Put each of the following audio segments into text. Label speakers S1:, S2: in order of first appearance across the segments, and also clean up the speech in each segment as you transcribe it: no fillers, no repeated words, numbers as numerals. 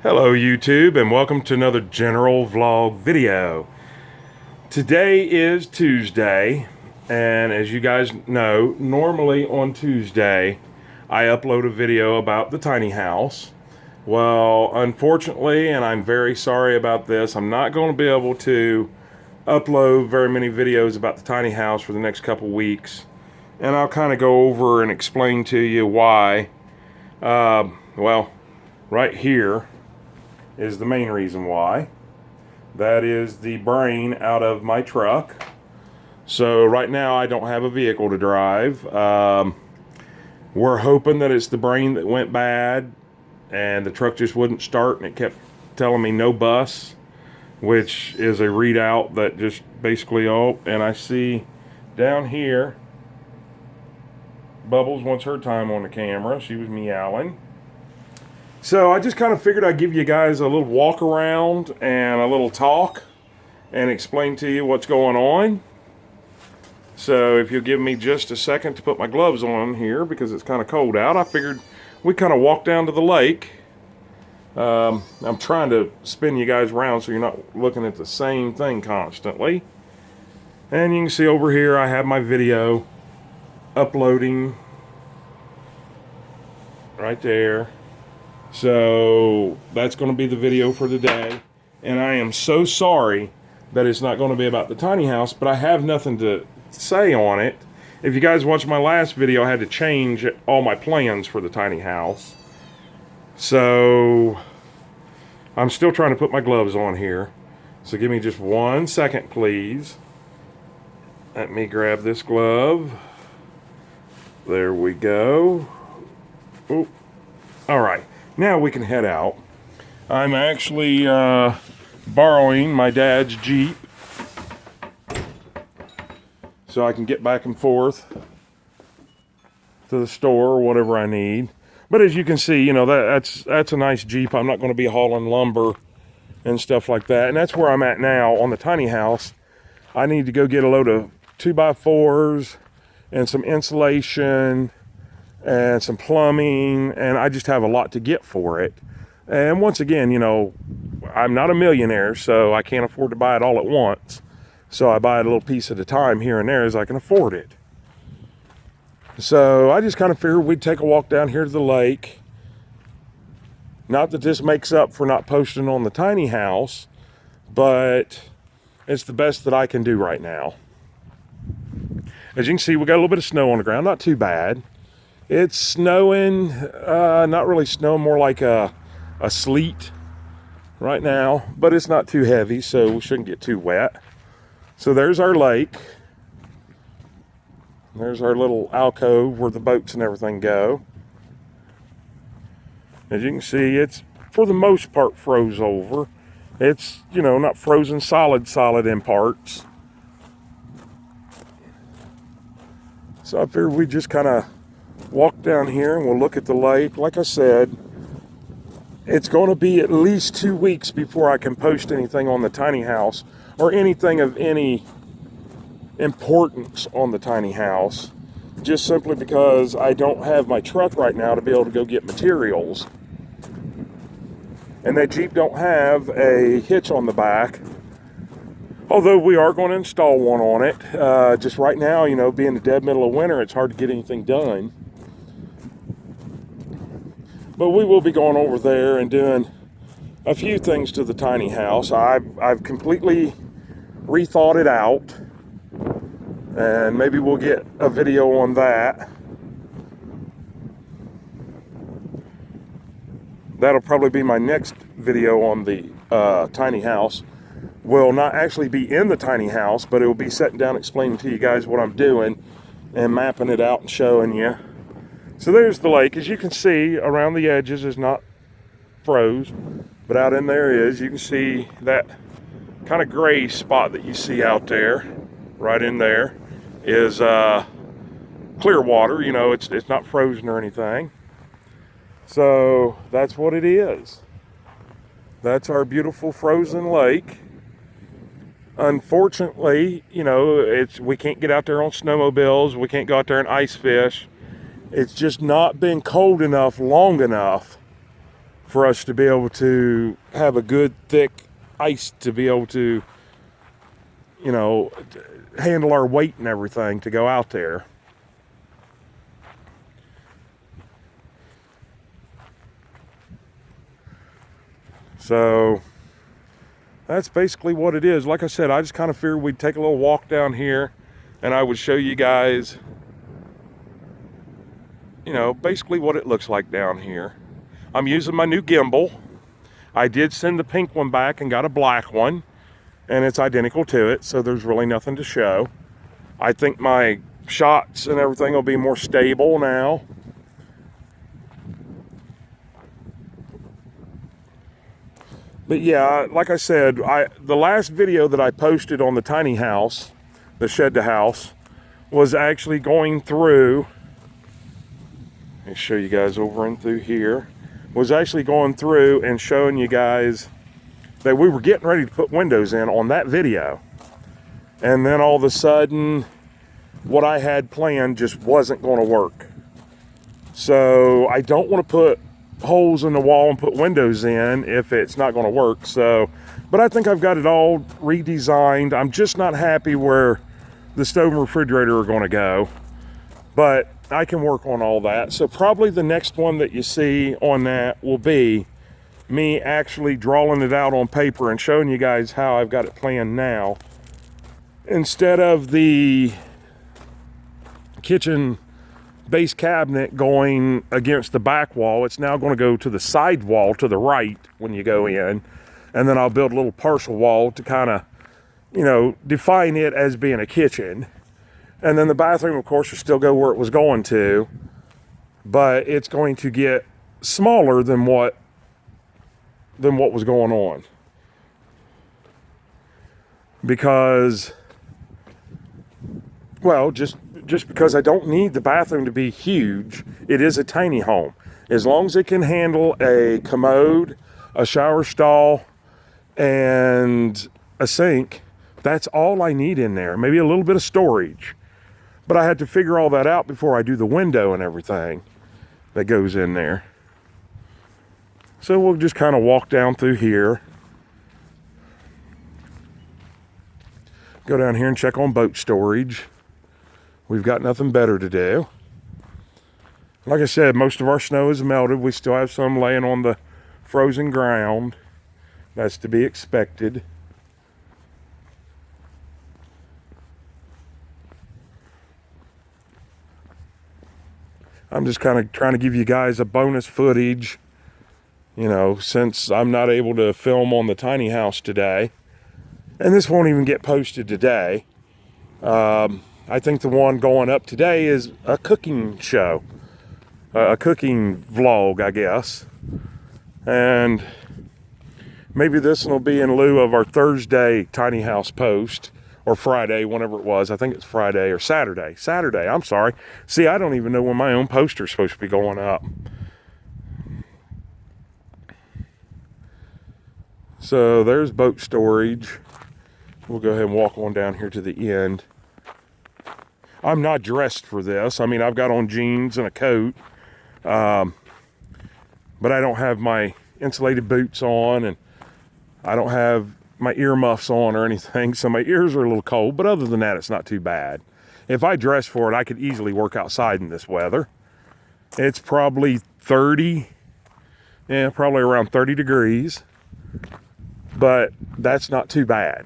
S1: Hello YouTube, and welcome to another general vlog video. Today is Tuesday, and as you guys know, normally on Tuesday I upload a video about the tiny house. Well, unfortunately, and I'm very sorry about this, I'm not going to be able to upload very many videos about the tiny house for the next couple weeks, and I'll kind of go over and explain to you why. Well, right here is the main reason why. That is the brain out of my truck. So right now I don't have a vehicle to drive. We're hoping that it's the brain that went bad and the truck just wouldn't start, and it kept telling me no bus, which is a readout that just basically, oh, and I see down here Bubbles wants her time on the camera. She was meowing. So I just kind of figured I'd give you guys a little walk around and a little talk and explain to you what's going on. So if you'll give me just a second to put my gloves on here because it's kind of cold out, I figured we kind of walk down to the lake. I'm trying to spin you guys around so you're not looking at the same thing constantly. And you can see over here I have my video uploading right there. So that's going to be the video for the day, and I am so sorry that it's not going to be about the tiny house, but I have nothing to say on it. If you guys watched my last video, I had to change all my plans for the tiny house. So I'm still trying to put my gloves on here. So give me just 1 second, please. Let me grab this glove. There we go. Oh, all right. Now we can head out. I'm actually borrowing my dad's Jeep so I can get back and forth to the store or whatever I need. But as you can see, you know, that's a nice Jeep. I'm not going to be hauling lumber and stuff like that. And that's where I'm at now on the tiny house. I need to go get a load of 2x4s and some insulation and some plumbing, and I just have a lot to get for it. And once again, you know, I'm not a millionaire, so I can't afford to buy it all at once. So I buy it a little piece at a time here and there as I can afford it. So I just kind of figured we'd take a walk down here to the lake. Not that this makes up for not posting on the tiny house, but it's the best that I can do right now. As you can see, we got a little bit of snow on the ground, not too bad. It's snowing, not really snow, more like a sleet right now, but it's not too heavy, so we shouldn't get too wet. So there's our lake. There's our little alcove where the boats and everything go. As you can see, it's for the most part froze over. It's, you know, not frozen solid in parts. So I figured we just kind of walk down here and we'll look at the lake. Like I said, it's going to be at least 2 weeks before I can post anything on the tiny house or anything of any importance on the tiny house, just simply because I don't have my truck right now to be able to go get materials. And that Jeep don't have a hitch on the back, although we are going to install one on it. Just right now, you know, being the dead middle of winter, it's hard to get anything done. But we will be going over there and doing a few things to the tiny house. I've completely rethought it out, and maybe we'll get a video on that. That'll probably be my next video on the tiny house. Will not actually be in the tiny house, but it will be sitting down explaining to you guys what I'm doing and mapping it out and showing you. So there's the lake. As you can see, around the edges is not froze, but out in there is. You can see that kind of gray spot that you see out there, right in there, is clear water. You know, it's not frozen or anything. So that's what it is. That's our beautiful frozen lake. Unfortunately, you know, we can't get out there on snowmobiles. We can't go out there and ice fish. It's just not been cold enough long enough for us to be able to have a good thick ice to be able to, you know, handle our weight and everything to go out there. So that's basically what it is. Like I said, I just kind of figured we'd take a little walk down here and I would show you guys, you know, basically what it looks like down here. I'm using my new gimbal. I did send the pink one back and got a black one, and it's identical to it, so there's really nothing to show. I think my shots and everything will be more stable now. But yeah, like I said, the last video that I posted on the tiny house, the shed to house, was actually going through, let me show you guys over and through here, was actually going through and showing you guys that we were getting ready to put windows in on that video. And then all of a sudden, what I had planned just wasn't going to work. So I don't want to put holes in the wall and put windows in if it's not going to work. So, but I think I've got it all redesigned. I'm just not happy where the stove and refrigerator are going to go, but I can work on all that. So probably the next one that you see on that will be me actually drawing it out on paper and showing you guys how I've got it planned now, instead of the kitchen base cabinet going against the back wall. It's now going to go to the side wall to the right when you go in, and then I'll build a little partial wall to kind of, you know, define it as being a kitchen. And then the bathroom, of course, will still go where it was going to, but it's going to get smaller than what was going on, because, well, just because I don't need the bathroom to be huge. It is a tiny home. As long as it can handle a commode, a shower stall, and a sink, that's all I need in there. Maybe a little bit of storage. But I had to figure all that out before I do the window and everything that goes in there. So we'll just kind of walk down through here. Go down here and check on boat storage. We've got nothing better to do. Like I said, most of our snow is melted. We still have some laying on the frozen ground. That's to be expected. I'm just kind of trying to give you guys a bonus footage, you know, since I'm not able to film on the tiny house today. And this won't even get posted today. I think the one going up today is a cooking show, a cooking vlog, I guess. And maybe this one will be in lieu of our Thursday tiny house post, or Friday, whenever it was. I think it's Friday or Saturday. Saturday, I'm sorry. See, I don't even know when my own poster is supposed to be going up. So there's boat storage. We'll go ahead and walk on down here to the end. I'm not dressed for this. I mean, I've got on jeans and a coat, but I don't have my insulated boots on, and I don't have my earmuffs on or anything, so my ears are a little cold, but other than that, it's not too bad. If I dress for it, I could easily work outside in this weather. It's probably 30, yeah, probably around 30 degrees, but that's not too bad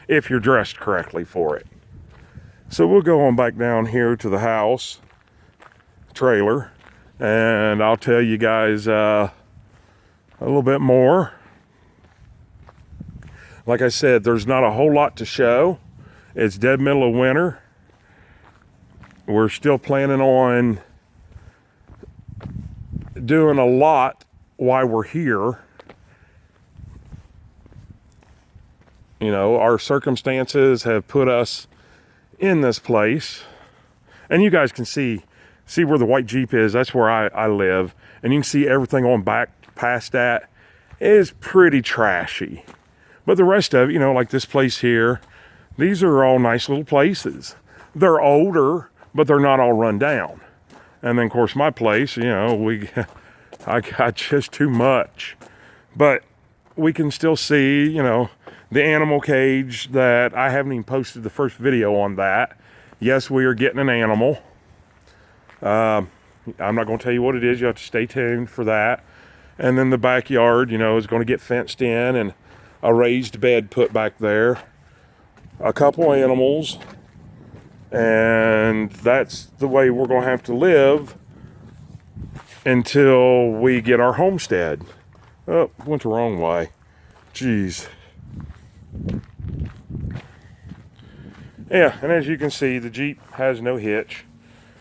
S1: if you're dressed correctly for it. So we'll go on back down here to the house trailer, and I'll tell you guys a little bit more. Like I said, there's not a whole lot to show. It's dead middle of winter. We're still planning on doing a lot while we're here. You know, our circumstances have put us in this place. And you guys can see where the white Jeep is. That's where I live. And you can see everything on back past that is pretty trashy. But the rest of it, you know, like this place here, these are all nice little places. They're older, but they're not all run down. And then, of course, my place, you know, I got just too much. But we can still see, you know, the animal cage that I haven't even posted the first video on that. Yes, we are getting an animal. I'm not going to tell you what it is. You have to stay tuned for that. And then the backyard, you know, is going to get fenced in and a raised bed put back there. A couple animals. And that's the way we're going to have to live until we get our homestead. Oh, went the wrong way. Jeez. Yeah, and as you can see, the Jeep has no hitch.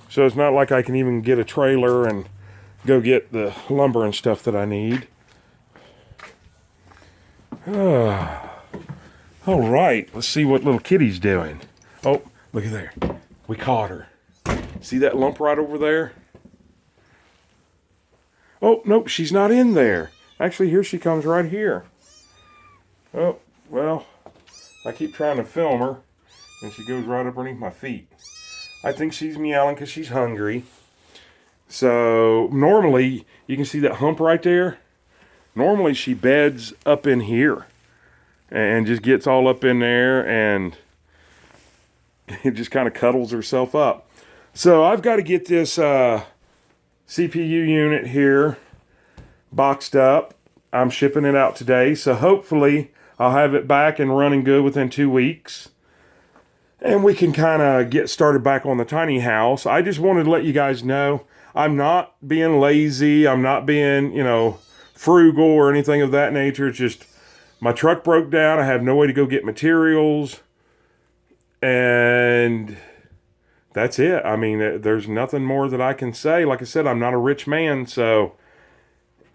S1: So it's not like I can even get a trailer and go get the lumber and stuff that I need. All right, let's see what little kitty's doing. Oh, look at there. We caught her. See that lump right over there? Oh, nope, she's not in there. Actually, here she comes right here. Oh, well, I keep trying to film her, and she goes right up underneath my feet. I think she's meowing because she's hungry. So, normally, you can see that hump right there. Normally, she beds up in here and just gets all up in there and it just kind of cuddles herself up. So, I've got to get this CPU unit here boxed up. I'm shipping it out today, so hopefully I'll have it back and running good within 2 weeks. And we can kind of get started back on the tiny house. I just wanted to let you guys know I'm not being lazy. I'm not being, you know, frugal or anything of that nature. It's just my truck broke down. I have no way to go get materials. And that's it. I mean, there's nothing more that I can say. Like I said, I'm not a rich man, so,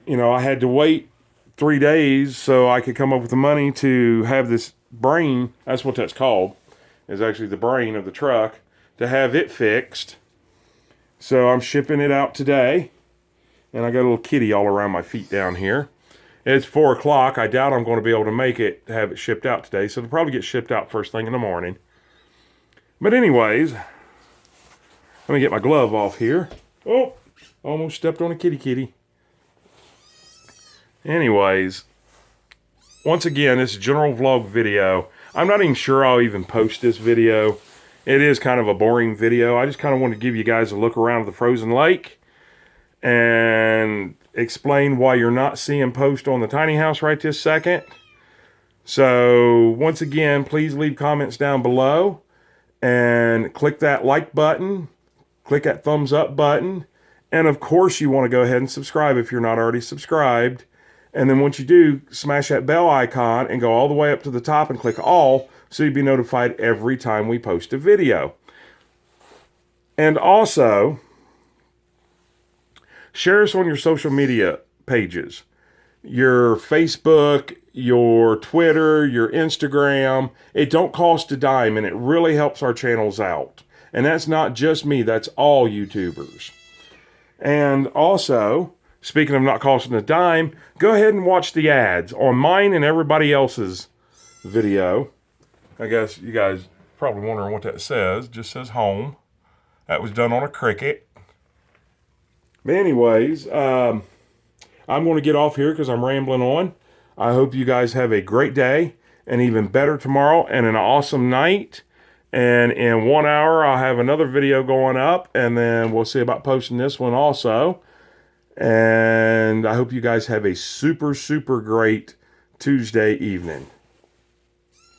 S1: you know, I had to wait 3 days so I could come up with the money to have this brain. That's what that's called. Is actually the brain of the truck, to have it fixed. So I'm shipping it out today. And I got a little kitty all around my feet down here. It's 4 o'clock. I doubt I'm going to be able to make it, have it shipped out today. So it'll probably get shipped out first thing in the morning. But anyways, let me get my glove off here. Oh, almost stepped on a kitty. Anyways, once again, this general vlog video. I'm not even sure I'll even post this video. It is kind of a boring video. I just kind of want to give you guys a look around the frozen lake and explain why you're not seeing post on the tiny house right this second. So once again, please leave comments down below and click that like button, click that thumbs up button, and of course you want to go ahead and subscribe if you're not already subscribed. And then once you do, smash that bell icon and go all the way up to the top and click all so you'll be notified every time we post a video. And also, share us on your social media pages. Your Facebook, your Twitter, your Instagram. It don't cost a dime and it really helps our channels out. And that's not just me, that's all YouTubers. And also, speaking of not costing a dime, go ahead and watch the ads on mine and everybody else's video. I guess you guys probably wondering what that says. It just says home. That was done on a Cricut. But anyways, I'm going to get off here because I'm rambling on. I hope you guys have a great day, and even better tomorrow, and an awesome night. And in 1 hour, I'll have another video going up, and then we'll see about posting this one also. And I hope you guys have a super, super great Tuesday evening.